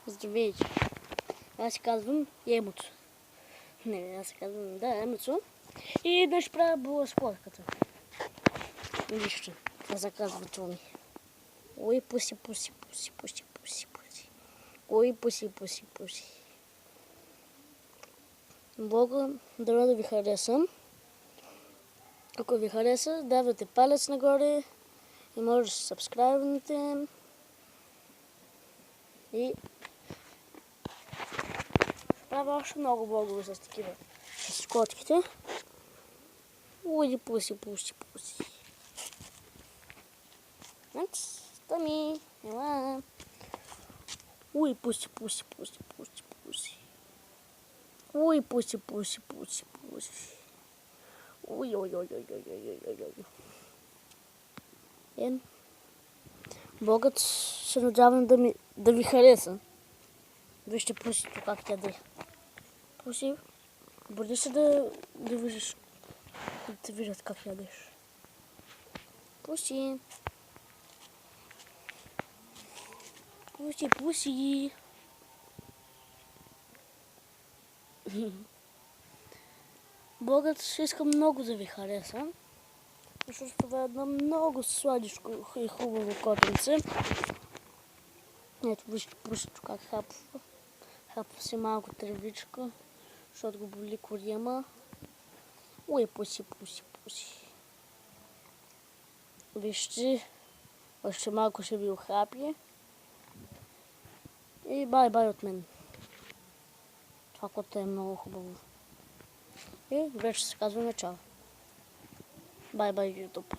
Здравейте! Аз се казвам Емото. Не, аз се казвам, да, Емото. И днес ще правя блъскотката. Нищо. Това се казва Томи. Ой, пуси. Ой, пуси. Блога, дано да ви хареса. Ако ви хареса, давайте палец нагоре и може да се сабскрайбнете. И правя още много блогове с такива. С котките. Ой, пуси. Томи, ела. Ой, пуси. Ой, пуси. Ой. Богът се надявам да ви хареса. Вижте пусито как яде. Пуси, бъди се да виждаш, да те виждат как ядеш. Пуси. Богът ще иска много да ви хареса. Защото това е едно много сладичко и хубаво котенце. Ето вижте пусито как хапва. Хапва си малко тревичка, защото го боли корема. Ой, пуси. Вижте, още малко ще ви охапи. И бай от мен. Това коте е много хубаво. И вече се казва начало. Бай, YouTube.